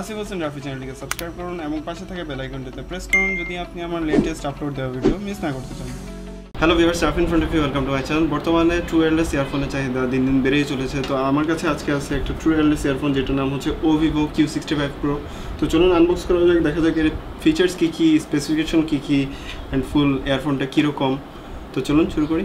ASIF HOSSAIN RAFI চ্যানেলটিকে subscribe করুন এবং পাশে থাকা বেল আইকনটিতে প্রেস করুন যদি আপনি আমার লেটেস্ট আপলোড দেওয়া ভিডিও মিস না করতে চান। Hello viewers, Rafi in front of you, welcome to my channel. বর্তমানে ট্রু ওয়্যারলেস ইয়ারফোনের চাহিদা দিন দিন বেড়েই চলেছে। তো আমার কাছে আজকে আছে একটা ট্রু ওয়্যারলেস ইয়ারফোন, যেটার নাম হচ্ছে Ovevo Q65 Pro। তো চলুন আনবক্স করা যাক, দেখা যাক এর ফিচার্স কী কী, স্পেসিফিকেশন কী কী অ্যান্ড ফুল ইয়ারফোনটা কীরকম। তো চলুন শুরু করি।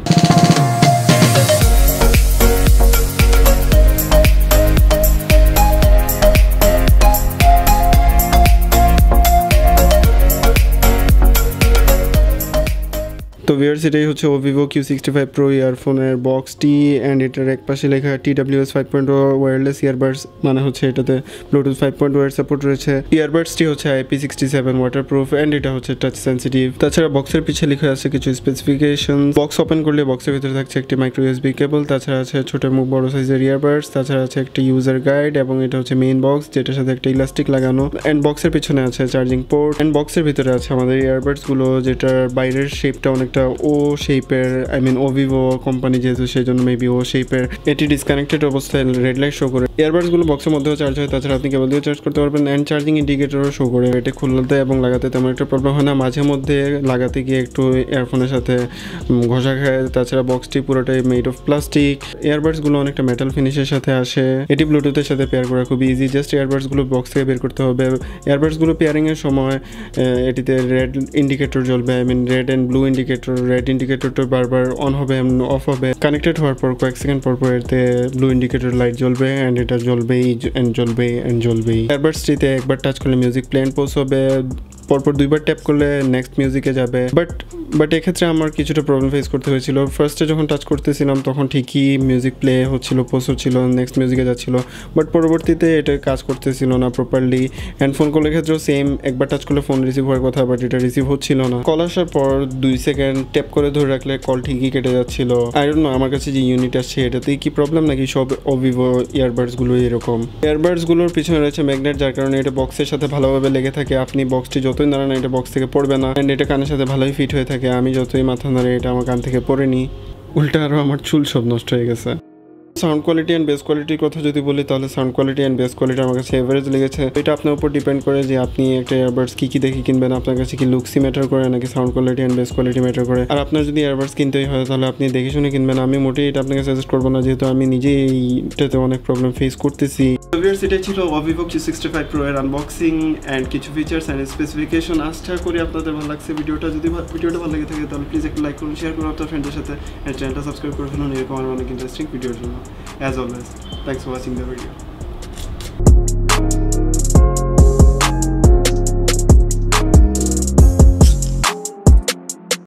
তো ভিউয়ার্স, এটাই হচ্ছে Ovevo Q65 Pro ইয়ারফোনের বক্সটি অ্যান্ড এটার এক পাশে লেখা TWS 5.0 ওয়্যারলেস ইয়ারবাডস, মানে হচ্ছে এটাতে ব্লুটুথ 5.0 এর সাপোর্ট রয়েছে। ইয়ারবাডসটি হচ্ছে IP67 ওয়াটারপ্রুফ অ্যান্ড এটা হচ্ছে টাচ সেন্সিটিভ। তাছাড়া বক্সের পিছে লেখা আছে কিছু স্পেসিফিকেশন। বক্স ওপেন করলে বক্সের ভিতরে থাকছে একটি মাইক্রো USB কেবল, তাছাড়া আছে ছোট মুখ বড় সাইজের ইয়ারবাডস, তাছাড়া আছে একটি ইউজার গাইড এবং এটা হচ্ছে মেইন বক্স যেটার সাথে একটা ইলাস্টিক লাগানো। অ্যান্ড বক্সের পিছনে আছে চার্জিং পোর্ট অ্যান্ড বক্সের ভিতরে আছে আমাদের ইয়ারবাডস গুলো, যেটার বাইরের শেপটা অনেকটা ও শেপের, Ovevo কোম্পানি যেহেতু সেই জন্য মেবি ও শেপের। এটি ডিসকানেক্টেড অবস্থায় রেড লাইট শো করে। ইয়ারবাডস গুলো বক্সের মধ্যেও চার্জ হয়, তাছাড়া আপনি কেবল দিয়ে চার্জ করতে পারবেন অ্যান্ড চার্জিং ইন্ডিকেটরও শো করে। এটা খুলতে এবং লাগাতে তেমন একটা প্রবলেম হয় না, মাঝে মধ্যে লাগাতে গিয়ে একটু ইয়ারফোনের সাথে ঘষা খায়। তাছাড়া বক্সটি পুরোটাই মেড অফ প্লাস্টিক। ইয়ারবাডস গুলো অনেকটা মেটাল ফিনিশের সাথে আসে। এটি ব্লুটুথের সাথে পেয়ার করা খুব ইজি, জাস্ট ইয়ারবাডস গুলো বক্স থেকে বের করতে হবে। ইয়ারবাডস গুলো পেয়ারিং এর সময় এটিতে রেড ইন্ডিকেটর জ্বলবে, red and blue indicator. Red ইন্ডিকেটরটা বারবার অন হবে এন্ড অফ হবে। কানেক্টেড হওয়ার পর কয়েক সেকেন্ড পর পর এতে ব্লু ইন্ডিকেটর লাইট জ্বলবে অ্যান্ড এটা জ্বলবেই অ্যান্ড জ্বলবেই অ্যান্ড জ্বলবেই। ইয়ারবাডসটিতে একবার টাচ করলে মিউজিক প্লে অ্যান্ড পজ হবে, পরপর দুইবার ট্যাপ করলে নেক্সট মিউজিকে যাবে। বাট এক্ষেত্রে আমার কিছুটা প্রবলেম ফেস করতে হয়েছিল। ফার্স্টে যখন টাচ করতেছিলাম তখন ঠিকই মিউজিক প্লে হচ্ছিল, পোজ হচ্ছিল, নেক্সট মিউজিকে যাচ্ছিল, বাট পরবর্তীতে এটা কাজ করতেছিল না প্রপারলি। অ্যান্ড ফোন কলের ক্ষেত্রেও সেম, একবার টাচ করলে ফোন রিসিভ হওয়ার কথা বাট এটা রিসিভ হচ্ছিল না। কল আসার পর 2 সেকেন্ড ট্যাপ করে ধরে রাখলে কল ঠিকই কেটে যাচ্ছিল। আই ডোন্ট নো আমার কাছে যে ইউনিট আসছে এটাতেই কি প্রবলেম নাকি সব Ovevo ইয়ারবাডসগুলো এরকম। ইয়ারবাডসগুলোর পিছনে রয়েছে ম্যাগনেট, যার কারণে এটা বক্সের সাথে ভালোভাবে লেগে থাকে। আপনি বক্সটি যতই নাড়ান এটা বক্স থেকে পড়বে না অ্যান্ড এটা কানের সাথে ভালোই ফিট হয়ে থাকে। আমি যতই মাথা নাড়ে এটা আমার কান থেকে পড়েনি, উল্টা আরও আমার চুল সব নষ্ট হয়ে গেছে। সাউন্ড কোয়ালিটি অ্যান্ড বেস কোয়ালিটির কথা যদি বলি তাহলে sound quality and base quality আমার কাছে এভারেজ লেগেছে। এটা আপনার উপর ডিপেন্ড করে যে আপনি একটা ইয়ারবাডস কী দেখে কিনবেন। আপনার কাছে কি লুকসই ম্যাটার করে নাকি sound quality and base quality matter করে। আর আপনার যদি ইয়ারবাডস কিনতেই হয় তাহলে আপনি দেখে শুনে কিনবেন। আমি মোটেই এটা আপনাকে সাজেস্ট করবো না, যেহেতু আমি নিজেই এইটাতে অনেক প্রবলেম ফেস করতেছি। এটাই ছিল Ovevo Q65 Pro এর আনবক্সিং অ্যান্ড কিছু ফিচার্স অ্যান্ড স্পেসিফিকেশন। আশা করি আপনাদের ভালো লাগছে ভিডিওটা। যদি ভিডিওটা ভালো লেগে থাকে তাহলে প্লিজ একটা লাইক করুন, শেয়ার করুন আপনার ফ্রেন্ডের সাথে, চ্যানেলটা সাবস্ক্রাইব করে ফেলুন এরকম অনেক ইন্টারেস্টিং ভিডিওর জন্য। As always, thanks for watching the video.